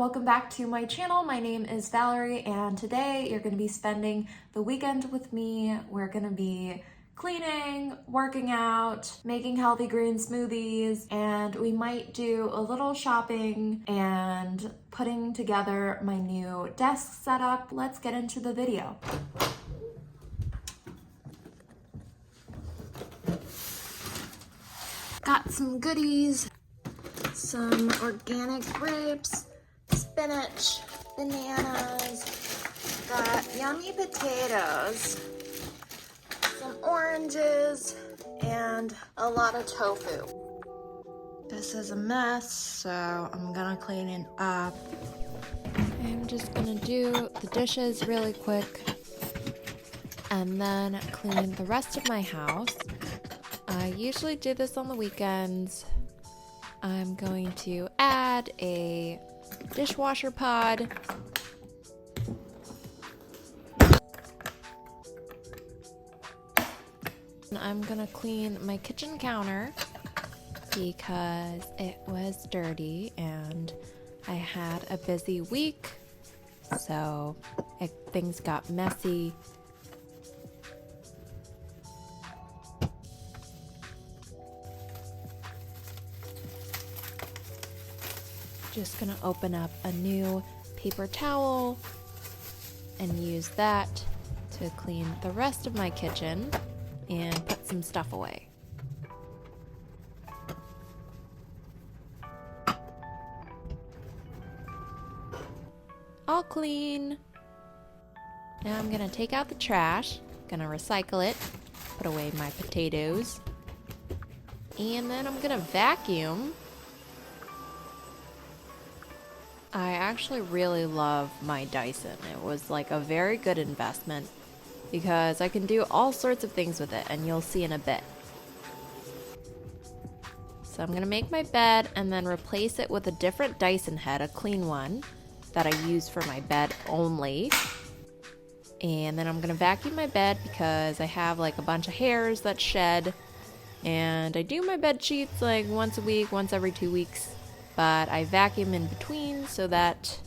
welcome back to my channel. My name is Valerie, and today you're going to be spending the weekend with me. We're going to be cleaning, working out, making healthy green smoothies, and we might do a little shopping and putting together my new desk setup. Let's get into the video. Got some goodies, some organic grapes, spinach, bananas, got yummy potatoes, some oranges, and a lot of tofu. This is a mess, so I'm gonna clean it up. I'm just gonna do the dishes really quick and then clean the rest of my house. I usually do this on the weekends. I'm going to add a dishwasher pod. And I'm gonna clean my kitchen counter because it was dirty and I had a busy week, so things got messy. Just gonna open up a new paper towel and use that to clean the rest of my kitchen and put some stuff away. All clean. Now I'm gonna take out the trash, gonna recycle it, put away my potatoes, and then I'm gonna vacuum. I actually really love my Dyson. It was like a very good investment because I can do all sorts of things with it, and you'll see in a bit. So I'm gonna make my bed and then replace it with a different Dyson head, a clean one that I use for my bed only. And then I'm gonna vacuum my bed because I have like a bunch of hairs that shed, and I do my bed sheets like once a week, once every 2 weeks. But I vacuum in between so that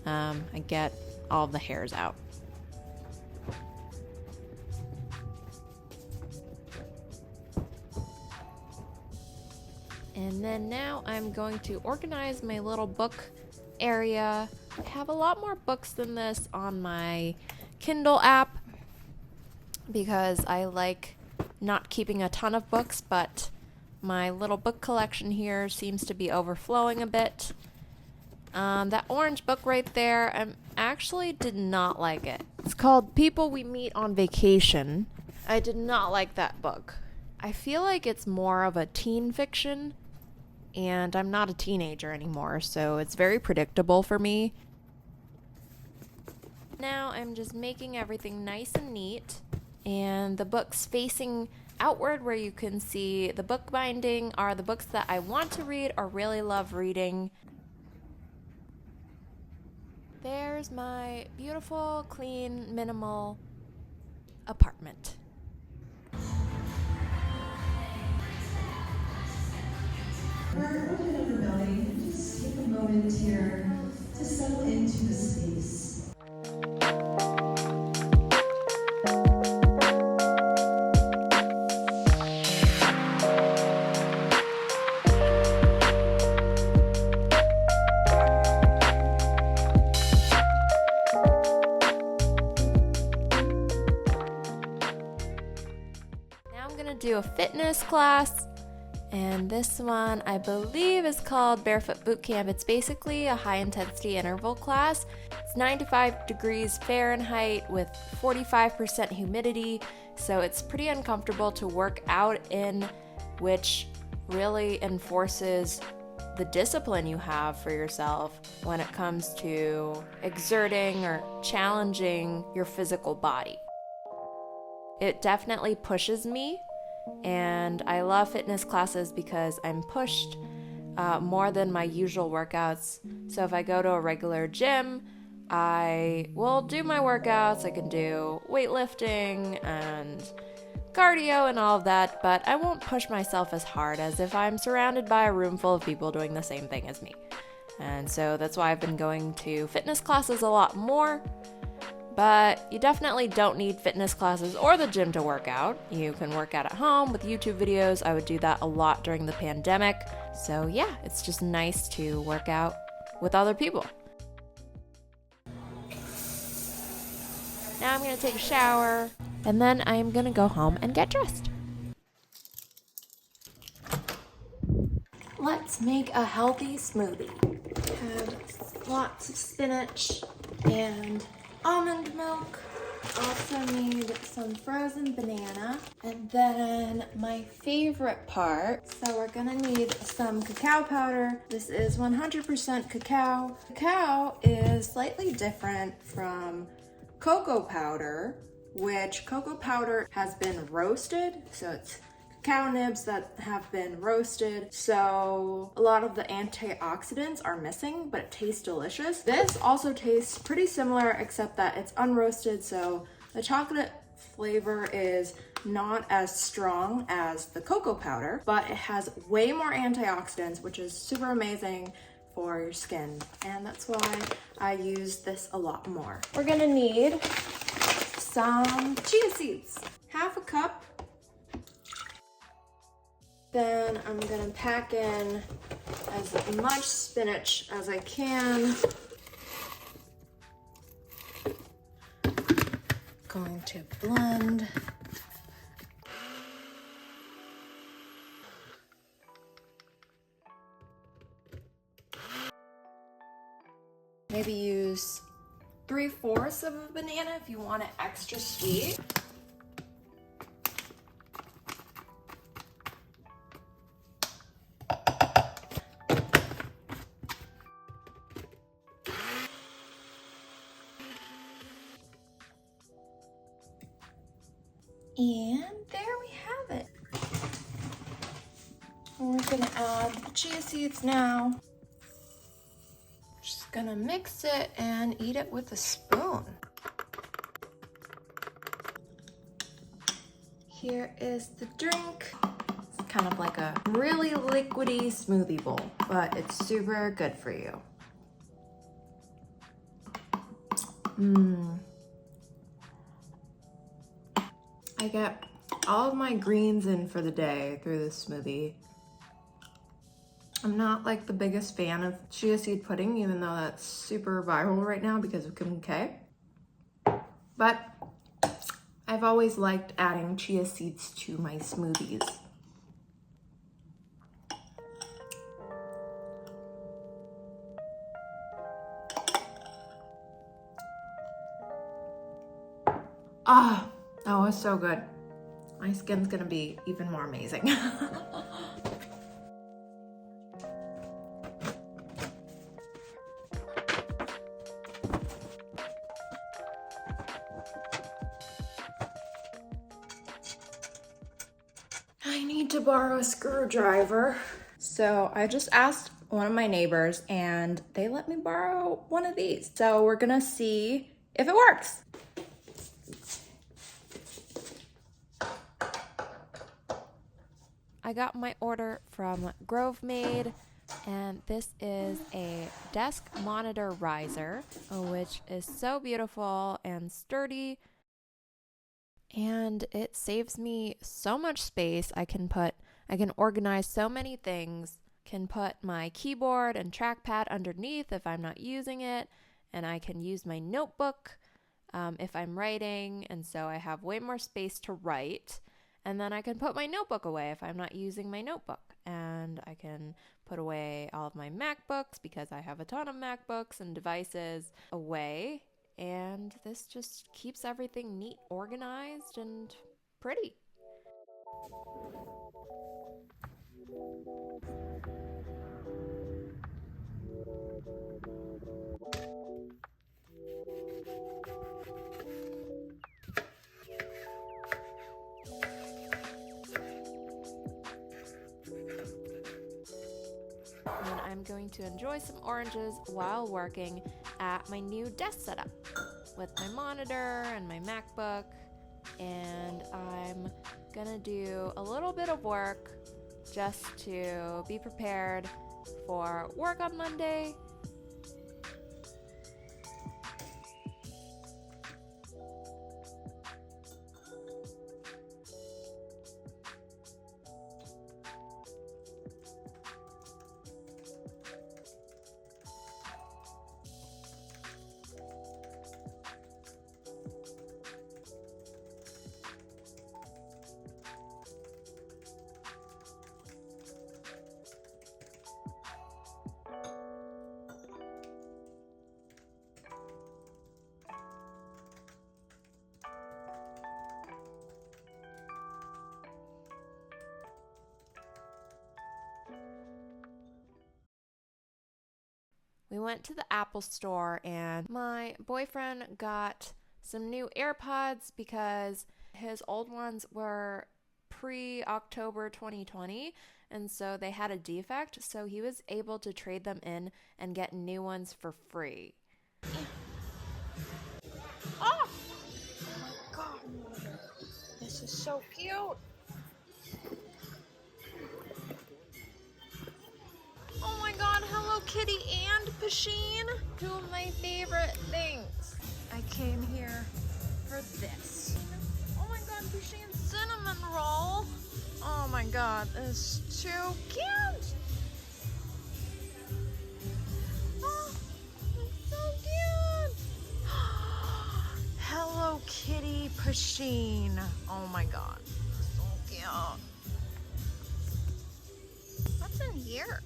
I get all the hairs out. And then now I'm going to organize my little book area. I have a lot more books than this on my Kindle app because I like not keeping a ton of books, but my little book collection here seems to be overflowing a bit. That orange book right there, I actually did not like it. It's called People We Meet on Vacation. I did not like that book. I feel like it's more of a teen fiction, and I'm not a teenager anymore, so it's very predictable for me. Now I'm just making everything nice and neat, and the books facing outward where you can see the book binding are the books that I want to read or really love reading. There's my beautiful, clean, minimal apartment. Welcome everybody. Just take a moment here to settle into the space. Do a fitness class, and this one I believe is called Barefoot Boot Camp. It's basically a high intensity interval class. It's 95 degrees Fahrenheit with 45% humidity, so it's pretty uncomfortable to work out in, which really enforces the discipline you have for yourself when it comes to exerting or challenging your physical body. It definitely pushes me. And I love fitness classes because I'm pushed more than my usual workouts. So if I go to a regular gym, I will do my workouts. I can do weightlifting and cardio and all of that, but I won't push myself as hard as if I'm surrounded by a room full of people doing the same thing as me. And so that's why I've been going to fitness classes a lot more. But you definitely don't need fitness classes or the gym to work out. You can work out at home with YouTube videos. I would do that a lot during the pandemic. So yeah, it's just nice to work out with other people. Now I'm gonna take a shower, and then I am gonna go home and get dressed. Let's make a healthy smoothie. Have lots of spinach and almond milk. Also need some frozen banana. And then my favorite part, so we're gonna need some cacao powder. This is 100% cacao. Cacao is slightly different from cocoa powder, which cocoa powder has been roasted, so it's cacao nibs that have been roasted, so a lot of the antioxidants are missing, but it tastes delicious. This also tastes pretty similar, except that it's unroasted, so the chocolate flavor is not as strong as the cocoa powder, but it has way more antioxidants, which is super amazing for your skin, and that's why I use this a lot more. We're gonna need some chia seeds, half a cup. Then I'm gonna pack in as much spinach as I can. Going to blend. Maybe use 3/4 of a banana if you want it extra sweet. And there we have it. And we're gonna add the chia seeds now. Just gonna mix it and eat it with a spoon. Here is the drink. It's kind of like a really liquidy smoothie bowl, but it's super good for you. I get all of my greens in for the day through this smoothie. I'm not like the biggest fan of chia seed pudding, even though that's super viral right now because of Kim K. But I've always liked adding chia seeds to my smoothies. Ah, that was so good. My skin's gonna be even more amazing. I need to borrow a screwdriver. So I just asked one of my neighbors and they let me borrow one of these. So we're gonna see if it works. I got my order from Grovemade, and this is a desk monitor riser, which is so beautiful and sturdy, and it saves me so much space. I can organize so many things, can put my keyboard and trackpad underneath if I'm not using it, and I can use my notebook if I'm writing, and so I have way more space to write. And then I can put my notebook away if I'm not using my notebook. And I can put away all of my MacBooks because I have a ton of MacBooks and devices away. And this just keeps everything neat, organized, and pretty. And I'm going to enjoy some oranges while working at my new desk setup with my monitor and my MacBook. And I'm gonna do a little bit of work just to be prepared for work on Monday. we went to the Apple store and my boyfriend got some new AirPods because his old ones were pre-October 2020, and so they had a defect, so he was able to trade them in and get new ones for free. Oh! Oh my god. This is so cute. Oh my god, Hello Kitty and Pasheen. Two of my favorite things. I came here for this. Oh my god, Pasheen's cinnamon roll. Oh my god, this is too cute. Oh, it's so cute. Hello Kitty Pasheen. Oh my god, so cute. What's in here?